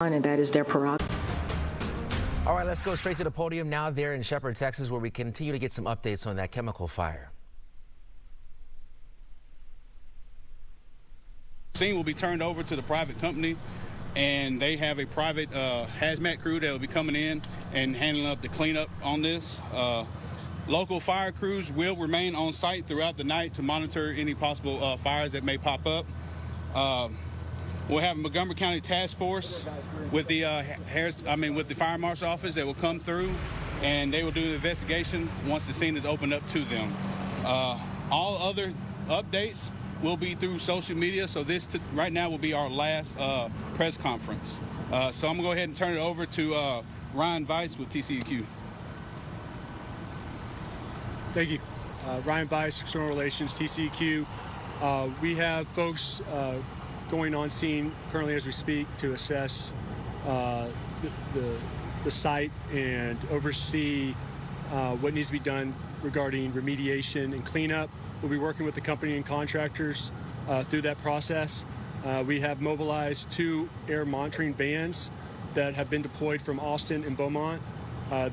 and that is their prerogative. All right, let's go straight to the podium now there in Shepherd, Texas, where we continue to get some updates on that chemical fire. Scene will be turned over to the private company, and they have a private hazmat crew that will be coming in and handling up the cleanup on this. Local fire crews will remain on site throughout the night to monitor any possible fires that may pop up. We'll have a Montgomery County task force with the with the fire marshal office that will come through, and they will do the investigation once the scene is opened up to them. All other updates will be through social media, so this right now will be our last press conference. So I'm gonna go ahead and turn it over to Ryan Weiss with TCEQ. Thank you. Ryan Weiss, External Relations, TCEQ. We have folks going on scene currently as we speak to assess the site and oversee what needs to be done regarding remediation and cleanup. We'll be working with the company and contractors through that process. We have mobilized 2 air monitoring vans that have been deployed from Austin and Beaumont.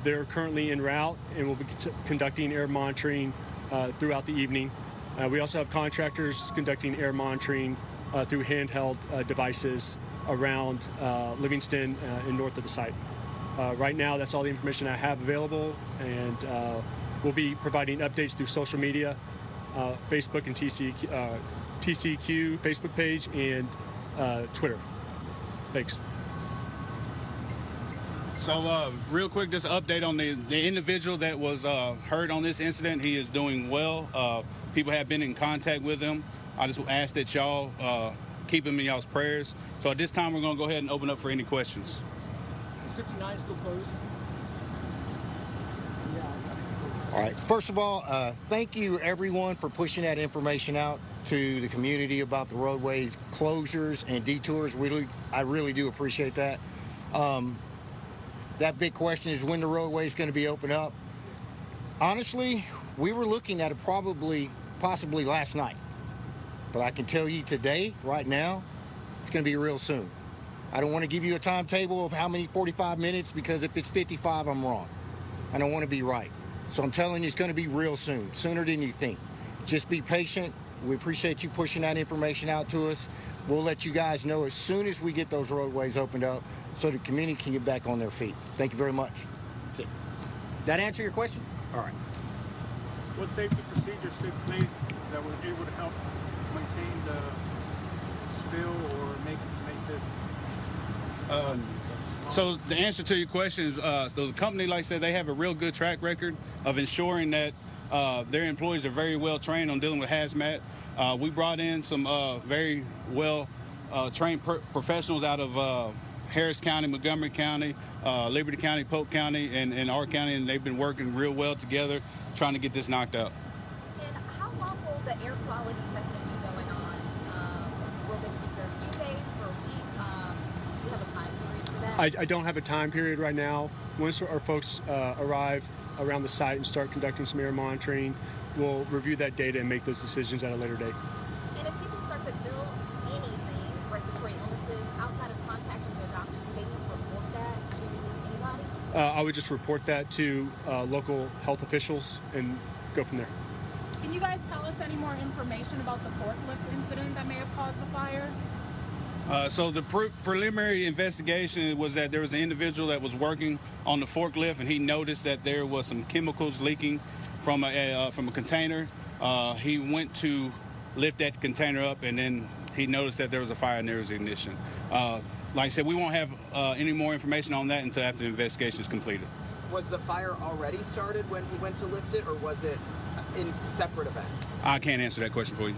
They're currently en route and will be conducting air monitoring throughout the evening. We also have contractors conducting air monitoring through handheld devices around Livingston and north of the site. Right now, that's all the information I have available, and we'll be providing updates through social media, Facebook and TCEQ Facebook page, and Twitter. Thanks. So real quick, just an update on the individual that was hurt on this incident. He is doing well. People have been in contact with him. I just ask that y'all keep him in y'all's prayers. So at this time, we're going to go ahead and open up for any questions. Is 59 still closed? All right. First of all, thank you, everyone, for pushing that information out to the community about the roadways closures and detours. I really do appreciate that. That big question is when the roadway is going to be opened up. Honestly, we were looking at it possibly last night. But I can tell you today, right now, it's going to be real soon. I don't want to give you a timetable of how many 45 minutes, because if it's 55, I'm wrong. I don't want to be right. So I'm telling you, it's going to be real soon, sooner than you think. Just be patient. We appreciate you pushing that information out to us. We'll let you guys know as soon as we get those roadways opened up so the community can get back on their feet. Thank you very much. That's it. That answer your question? All right. What safety procedures took place that were able to help maintain the spill or make this? So the answer to your question is, so the company, like I said, they have a real good track record of ensuring that their employees are very well trained on dealing with hazmat. We brought in some very well trained professionals out of Harris County, Montgomery County, Liberty County, Polk County, and our county, and they've been working real well together trying to get this knocked out. And how long will the air quality testing be going on? Will this be for a few days, for a week? Do you have a time period for that? I don't have a time period right now. Once our folks arrive around the site and start conducting some air monitoring, we'll review that data and make those decisions at a later date. And if people start to feel anything, respiratory illnesses, outside of contacting their doctor, do they need to report that to anybody? I would just report that to local health officials and go from there. Can you guys tell us any more information about the forklift incident that may have caused the fire? So the preliminary investigation was that there was an individual that was working on the forklift, and he noticed that there was some chemicals leaking from a container. He went to lift that container up, and then he noticed that there was a fire and there was ignition. Like I said, we won't have any more information on that until after the investigation is completed. Was the fire already started when he went to lift it, or was it in separate events? I can't answer that question for you.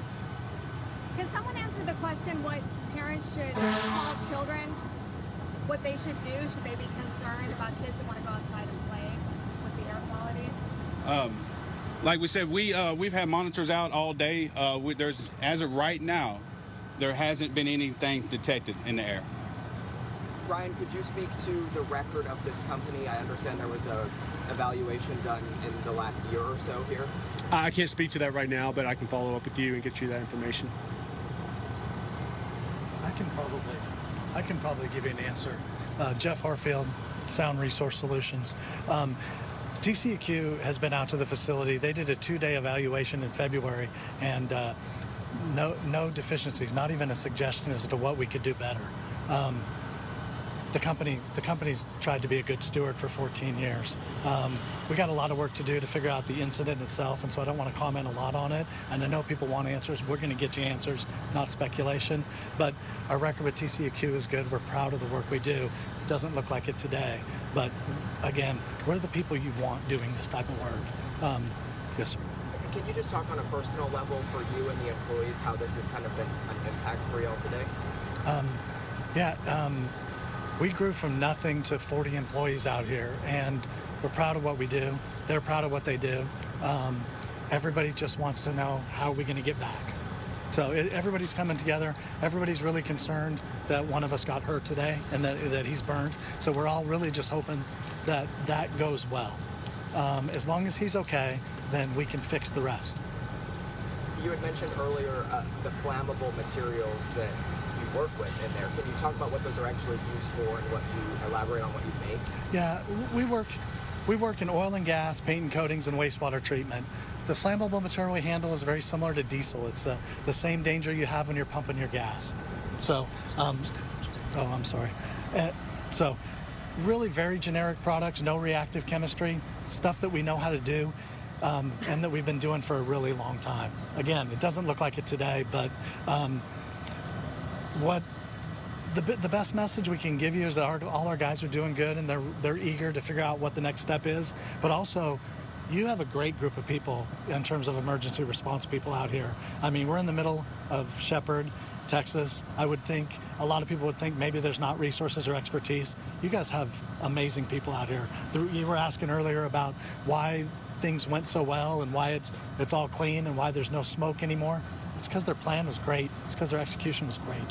Can someone answer the question what parents should call children, what they should do? Should they be concerned about kids that want to go outside and play with the air quality? Like we said, we've had monitors out all day. There's, as of right now, there hasn't been anything detected in the air. Ryan, could you speak to the record of this company? I understand there was a evaluation done in the last year or so here. I can't speak to that right now, but I can follow up with you and get you that information. I can probably give you an answer. Jeff Harfield, Sound Resource Solutions. TCEQ has been out to the facility. They did a 2-day evaluation in February, and no deficiencies, not even a suggestion as to what we could do better. The company's tried to be a good steward for 14 years. We got a lot of work to do to figure out the incident itself, and so I don't want to comment a lot on it. And I know people want answers. We're going to get you answers, not speculation. But our record with TCEQ is good. We're proud of the work we do. It doesn't look like it today. But again, we're the people you want doing this type of work. Yes, sir. Can you just talk on a personal level for you and the employees how this has kind of been an impact for y'all today? We grew from nothing to 40 employees out here, and we're proud of what we do. They're proud of what they do. Everybody just wants to know, how are we going to get back? So everybody's coming together. Everybody's really concerned that one of us got hurt today and that he's burned. So we're all really just hoping that that goes well. As long as he's okay, then we can fix the rest. You had mentioned earlier the flammable materials that you work with in there. Can you talk about what those are actually used for and what you elaborate on what you make? Yeah, we work in oil and gas, paint and coatings, and wastewater treatment. The flammable material we handle is very similar to diesel. It's the same danger you have when you're pumping your gas. So, I'm sorry. So, really very generic products, no reactive chemistry, stuff that we know how to do, and that we've been doing for a really long time. Again, it doesn't look like it today, but what the best message we can give you is that all our guys are doing good, and they're eager to figure out what the next step is. But also, you have a great group of people in terms of emergency response people out here. I mean, we're in the middle of Shepherd, Texas. I would think a lot of people would think maybe there's not resources or expertise. You guys have amazing people out here. You were asking earlier about why things went so well and why it's all clean and why there's no smoke anymore. It's because their plan was great. It's because their execution was great.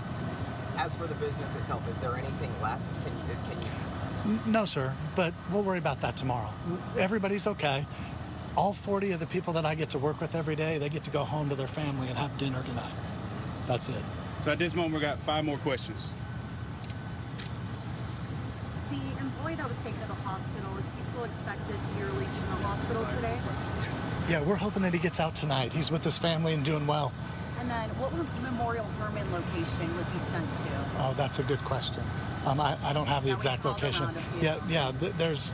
As for the business itself, is there anything left? Can you... No, sir, but we'll worry about that tomorrow. Everybody's okay. All 40 of the people that I get to work with every day, they get to go home to their family and have dinner tonight. That's it. So at this moment, we got 5 more questions. The employee that was taken to the hospital, is he still expected to be released from the hospital today? Yeah, we're hoping that he gets out tonight. He's with his family and doing well. And then what Memorial Herman location was he sent to? Oh, that's a good question. I don't have the exact location. There's,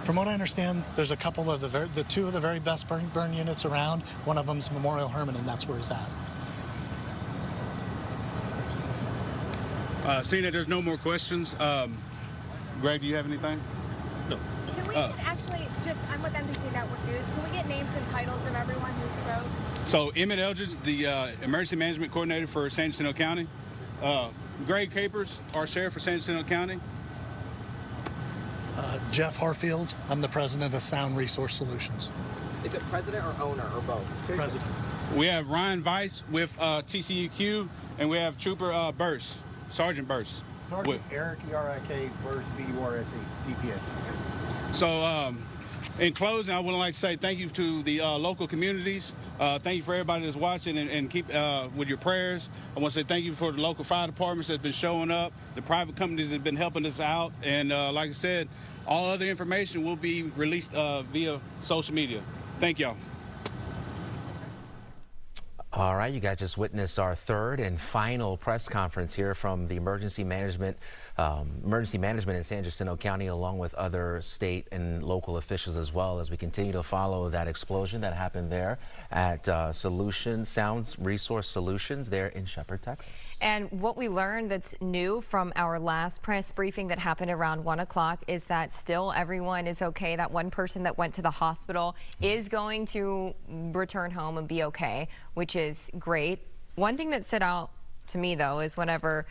from what I understand, there's a couple of the 2 of the very best burn units around. One of them's Memorial Herman, and that's where he's at. Seeing that there's no more questions, Greg, do you have anything? No. Can we actually I'm with NBC Network News. Can we get names and titles of everyone who spoke? So Emmett Eldridge, the Emergency Management Coordinator for San Jacinto County. Greg Capers, our Sheriff for San Jacinto County. Jeff Harfield, I'm the President of Sound Resource Solutions. Is it President or owner or both? President. We have Ryan Weiss with TCEQ, and we have Trooper Burse, Sergeant Burse. Sergeant Eric, E-R-I-K, Burse, B-U-R-S-E, DPS. So in closing, I would like to say thank you to the local communities. Thank you for everybody that's watching, and keep with your prayers. I want to say thank you for the local fire departments that's been showing up, the private companies that have been helping us out, and like I said, all other information will be released via social media. Thank y'all. All right, you guys just witnessed our 3rd and final press conference here from the emergency management in San Jacinto County, along with other state and local officials, as well as we continue to follow that explosion that happened there at Sound Resource Solutions there in Shepherd, Texas. And what we learned that's new from our last press briefing that happened around 1 o'clock is that still everyone is okay. That one person that went to the hospital is going to return home and be okay, which is great. One thing that stood out to me, though, is whenever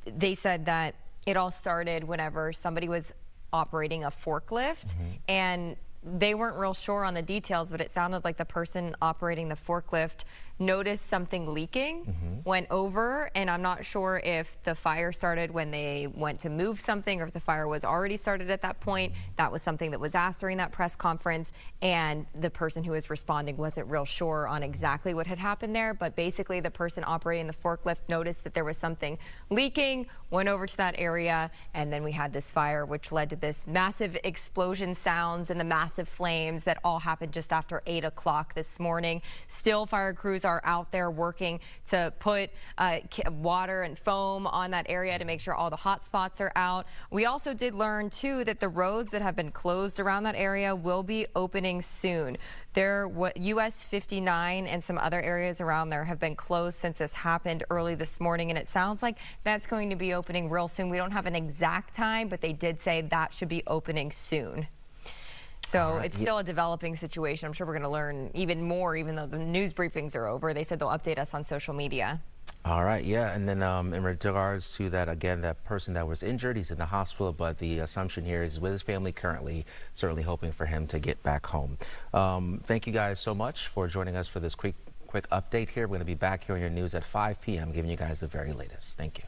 they said that it all started whenever somebody was operating a forklift, and they weren't real sure on the details, but it sounded like the person operating the forklift noticed something leaking, went over, and I'm not sure if the fire started when they went to move something or if the fire was already started at that point. That was something that was asked during that press conference, and the person who was responding wasn't real sure on exactly what had happened there, but basically the person operating the forklift noticed that there was something leaking, went over to that area, and then we had this fire, which led to this massive explosion sounds and the massive flames that all happened just after 8 o'clock this morning. Still, fire crews are out there working to put water and foam on that area to make sure all the hot spots are out. We also did learn, too, that the roads that have been closed around that area will be opening soon. US 59 and some other areas around there have been closed since this happened early this morning, and it sounds like that's going to be opening real soon. We don't have an exact time, but they did say that should be opening soon. So it's still a developing situation. I'm sure we're going to learn even more, even though the news briefings are over. They said they'll update us on social media. All right, yeah, and then in regards to that, again, that person that was injured, he's in the hospital, but the assumption here is with his family currently, certainly hoping for him to get back home. Thank you guys so much for joining us for this quick update here. We're going to be back here on your news at 5 p.m. giving you guys the very latest. Thank you.